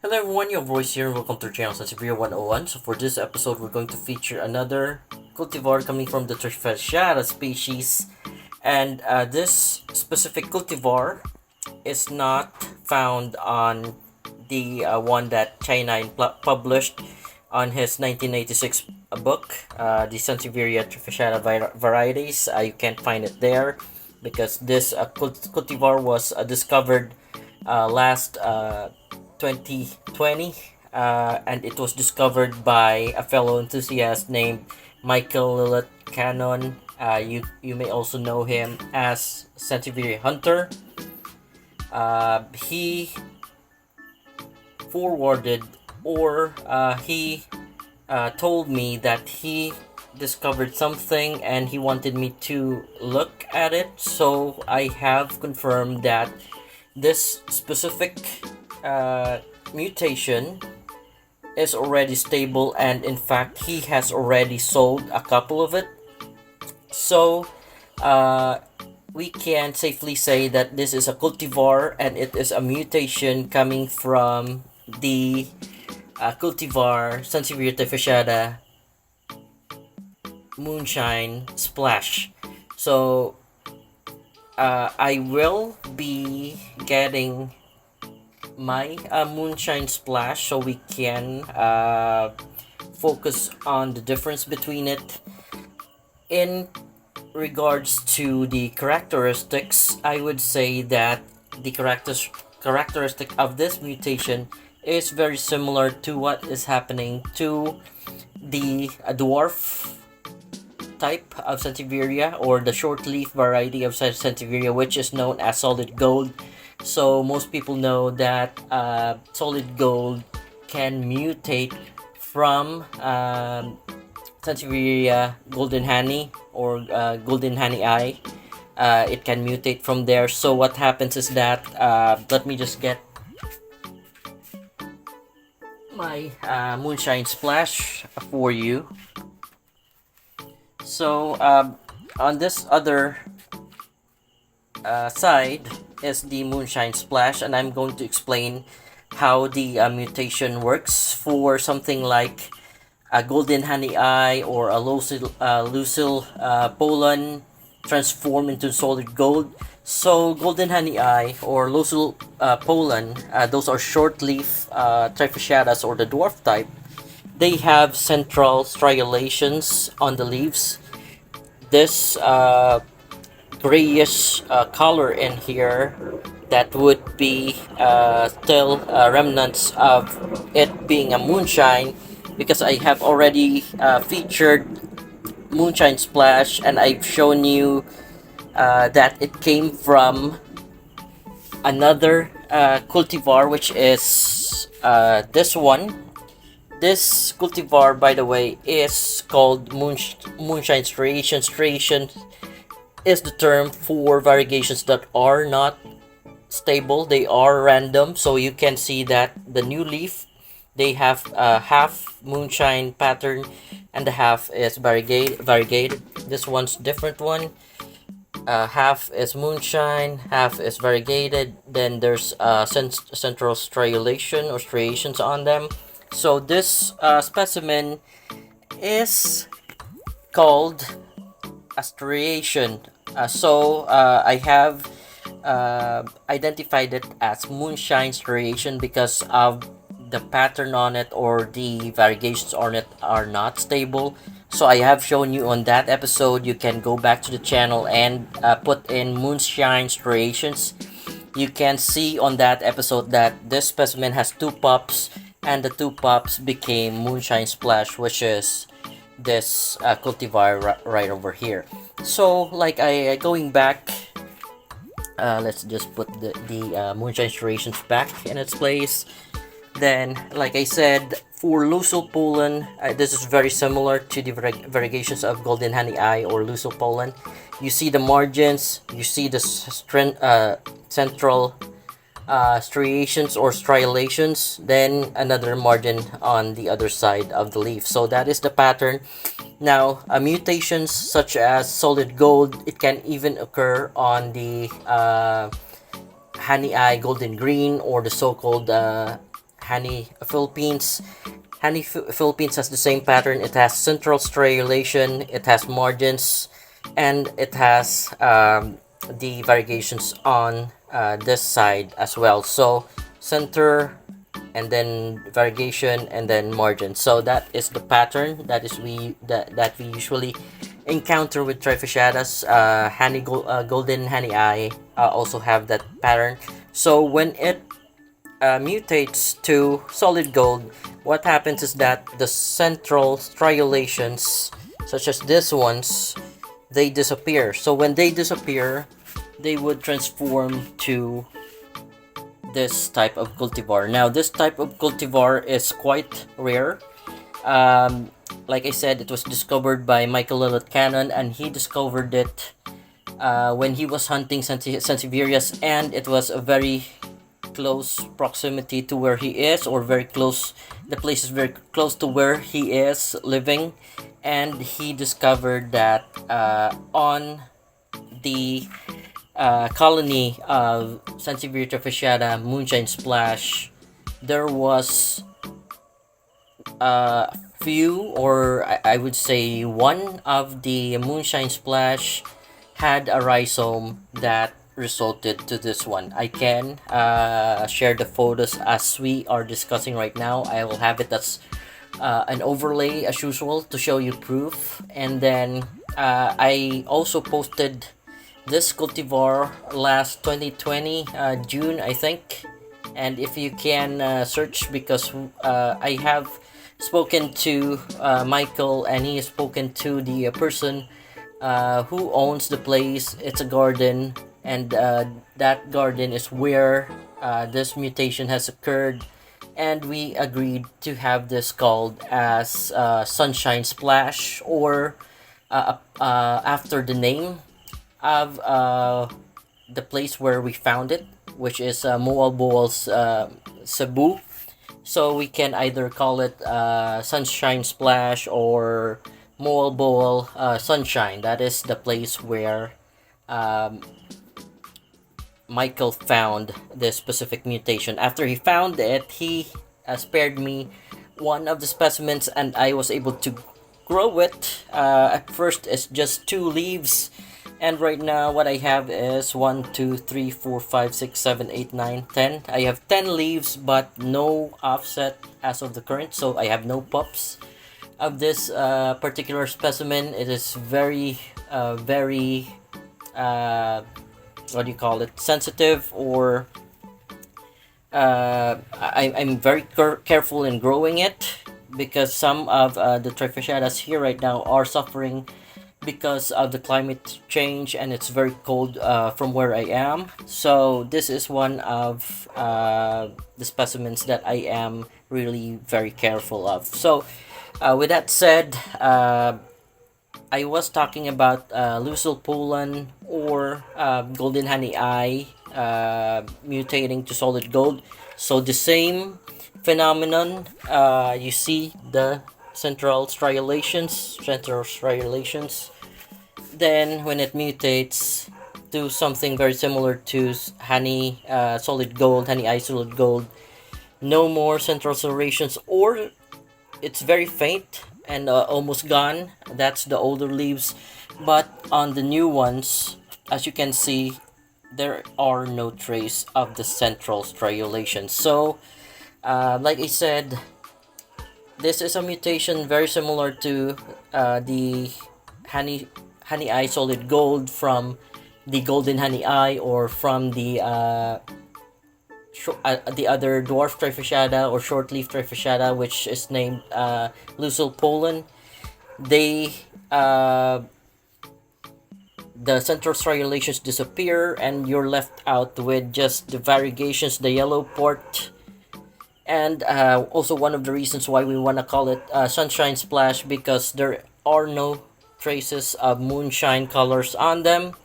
Hello everyone, your voice here and welcome to the channel Sansevieria 101. So for this episode, we're going to feature another cultivar coming from the trifasciata species. And this specific cultivar is not found on the one that China published on his 1996 book, the Sansevieria trifasciata varieties. You can't find it there because this cultivar was discovered last 2020, and it was discovered by a fellow enthusiast named Michael Lillet Cannon. You may also know him as Sansevieria Hunter. He forwarded or he told me that he discovered something and he wanted me to look at it. So I have confirmed that this specific mutation is already stable, and in fact he has already sold a couple of it. So we can safely say that this is a cultivar and it is a mutation coming from the cultivar Sansevieria trifasciata Moonshine Splash. So I will be getting my Moonshine Splash so we can focus on the difference between it. In regards to the characteristics, I would say that the characteristic of this mutation is very similar to what is happening to the dwarf type of Sansevieria, or the short leaf variety of Sansevieria, which is known as solid gold. So most people know that solid gold can mutate from Sansevieria golden honey or golden honey eye. It can mutate from there. So what happens is that let me just get my Moonshine Splash for you. So on this other side is the Moonshine Splash, and I'm going to explain how the mutation works for something like a golden honey eye or a lucille pollen transform into solid gold. So golden honey eye or lucille pollen, those are short leaf trifasciatas or the dwarf type. They have central striations on the leaves. This grayish color in here, that would be still remnants of it being a moonshine, because I have already featured Moonshine Splash and I've shown you that it came from another cultivar, which is this one. This cultivar, by the way, is called Moonshine Striation. Striation is the term for variegations that are not stable, they are random. So you can see that the new leaf, they have a half moonshine pattern and the half is variegated. This one's different one. Half is moonshine, half is variegated. Then there's central striation or striations on them. So this specimen is called a striation. I have identified it as moonshine striation because of the pattern on it, or the variegations on it are not stable. So I have shown you on that episode. You can go back to the channel and put in moonshine striations. You can see on that episode that this specimen has two pups, and the two pups became Moonshine Splash, which is this cultivar right over here. So like going back, let's just put the Moonshine Striations back in its place. Then, like I said, for lucille pollen, this is very similar to the variegations of golden honey eye or lucille pollen. You see the margins, you see the central striations or striations, then another margin on the other side of the leaf. So that is the pattern. Now, mutations such as solid gold, it can even occur on the honey eye golden green, or the so-called Honey Philippines. Honey Philippines has the same pattern. It has central striation, it has margins, and it has the variegations on this side as well. So center, and then variegation, and then margin. So that is the pattern that we usually encounter with trifasciatas. Golden honey eye also have that pattern. So when it mutates to solid gold, what happens is that the central striolations, such as this ones, they disappear. So when they disappear, they would transform to this type of cultivar. Now, this type of cultivar is quite rare. Like I said, it was discovered by Michael Lillot Cannon, and he discovered it when he was hunting Sansevierias, and it was a very close proximity to where he is, or very close. The place is very close to where he is living, and he discovered that on the colony of Sansevieria trifasciata moonshine splash, there was a few, or I would say one of the moonshine splash had a rhizome that resulted to this one. I can share the photos as we are discussing right now. I will have it as an overlay as usual to show you proof. And then I also posted this cultivar last 2020 June, I think. And if you can search, because I have spoken to Michael, and he has spoken to the person who owns the place. It's a garden, and that garden is where this mutation has occurred, and we agreed to have this called as Sunshine Splash, or after the name of the place where we found it, which is Moalboal Cebu. So we can either call it Sunshine Splash or Moalboal Sunshine. That is the place where Michael found this specific mutation. After he found it, he spared me one of the specimens, and I was able to grow it. At first, it's just 2 leaves, and right now what I have is 1, 2, 3, 4, 5, 6, 7, 8, 9, 10. I have 10 leaves, but no offset as of the current, so I have no pups of this particular specimen. It is very what do you call it, sensitive, or I'm very careful in growing it, because some of the trifasciatas here right now are suffering because of the climate change, and it's very cold from where I am. So this is one of the specimens that I am really very careful of. So with that said, I was talking about Lucille Poland, or golden honey eye mutating to solid gold. So the same phenomenon, you see the central striolations. Then when it mutates to something very similar to honey solid gold, honey eye solid gold, no more central striations, or it's very faint and almost gone. That's the older leaves, but on the new ones, as you can see, there are no trace of the central striolation. So like I said, this is a mutation very similar to the honey eye solid gold from the golden honey eye, or from the other dwarf trifasciata or short-leaf trifasciata, which is named Lucille Poland. They the central striolations disappear, and you're left out with just the variegations, the yellow part. And also one of the reasons why we want to call it Sunshine Splash, because there are no traces of moonshine colors on them.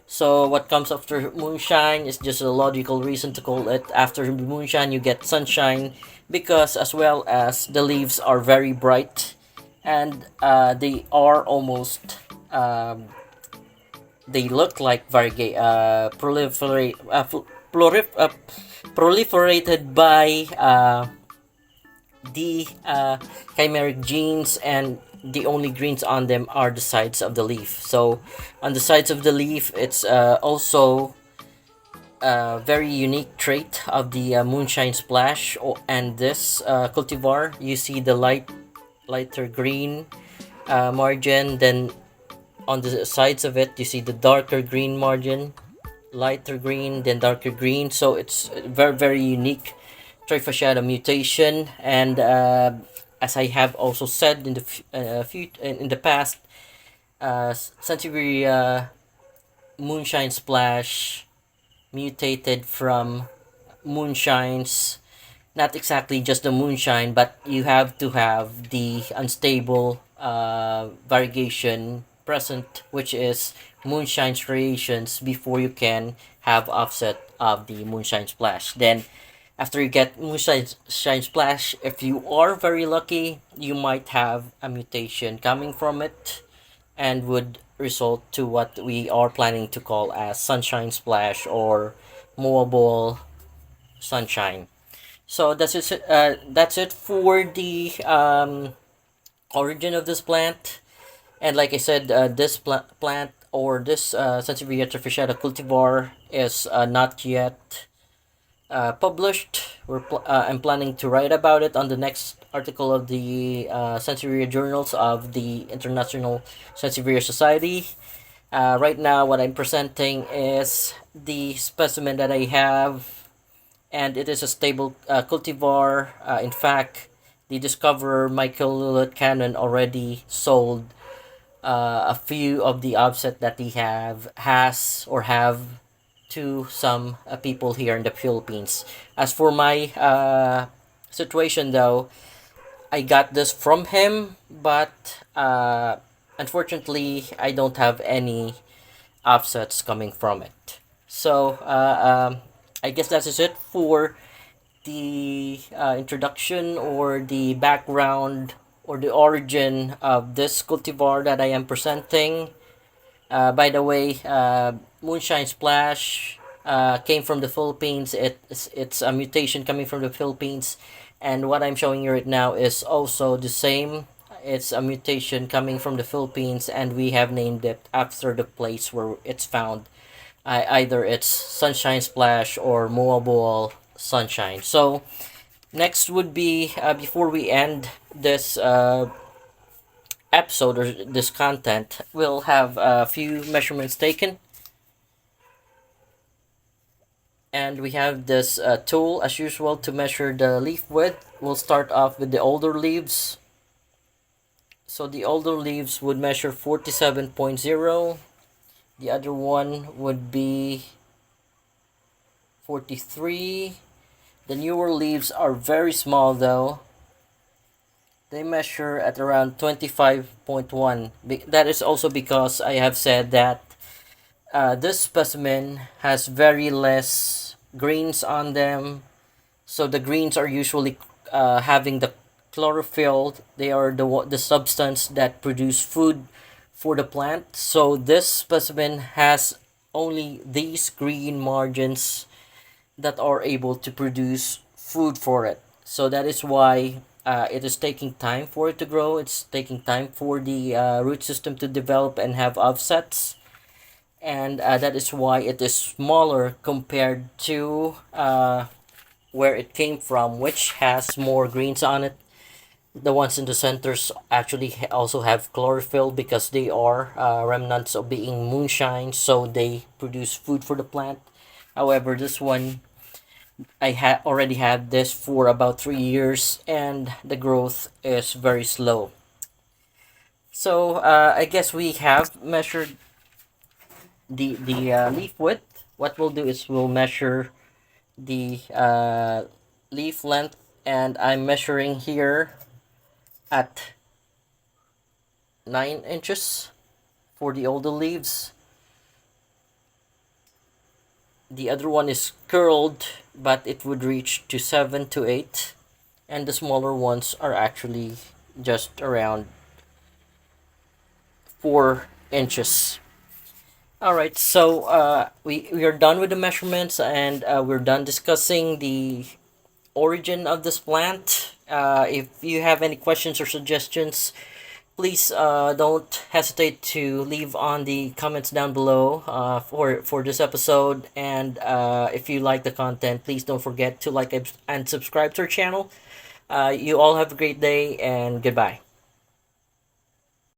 So what comes after moonshine is just a logical reason to call it after moonshine. You get sunshine, because as well as the leaves are very bright, and they are almost they look like proliferated by the chimeric genes, and the only greens on them are the sides of the leaf. So on the sides of the leaf, it's also a very unique trait of the moonshine splash. And this cultivar, you see the lighter green margin, then on the sides of it you see the darker green margin, lighter green then darker green. So it's very unique trifasciata mutation. And as I have also said in the in the past, Sansevieria moonshine splash mutated from moonshines, not exactly just the moonshine, but you have to have the unstable variegation present, which is moonshine's variations, before you can have offset of the moonshine splash. Then after you get moonshine shine splash, if you are very lucky, you might have a mutation coming from it, and would result to what we are planning to call as sunshine splash or Moalboal Sunshine. So that's it for the origin of this plant. And like I said, this plant, or this Sansevieria trifasciata cultivar, is not yet published. I'm planning to write about it on the next article of the Sansevieria journals of the International Sansevieria Society. Right now, what I'm presenting is the specimen that I have, and it is a stable cultivar. In fact, the discoverer Michael Cannon already sold a few of the offset that he have to some people here in the Philippines. As for my situation, though, I got this from him, but unfortunately, I don't have any offsets coming from it. So I guess that is it for the introduction, or the background, or the origin of this cultivar that I am presenting. By the way, Moonshine Splash came from the Philippines. It's a mutation coming from the Philippines, and what I'm showing you right now is also the same. It's a mutation coming from the Philippines, and we have named it after the place where it's found. Either it's Sunshine Splash or Moalboal Sunshine. So next would be, before we end this episode or this content, we'll have a few measurements taken. And we have this tool as usual to measure the leaf width. We'll start off with the older leaves. So the older leaves would measure 47.0. The other one would be 43. The newer leaves are very small though. They measure at around 25.1. That is also because I have said that this specimen has very less greens on them. So the greens are usually having the chlorophyll. They are the substance that produce food for the plant. So this specimen has only these green margins that are able to produce food for it. So that is why it is taking time for it to grow. It's taking time for the root system to develop and have offsets. And that is why it is smaller compared to where it came from, which has more greens on it. The ones in the centers actually also have chlorophyll because they are remnants of being moonshine, so they produce food for the plant. However, this one, I already had this for about 3 years, and the growth is very slow. So I guess we have measured the leaf width. What we'll do is we'll measure the leaf length, and I'm measuring here at 9 inches for the older leaves. The other one is curled, but it would reach to 7 to 8, and the smaller ones are actually just around 4 inches. Alright, so we are done with the measurements, and we're done discussing the origin of this plant. If you have any questions or suggestions, please don't hesitate to leave on the comments down below for this episode. And if you like the content, please don't forget to like and subscribe to our channel. You all have a great day and goodbye.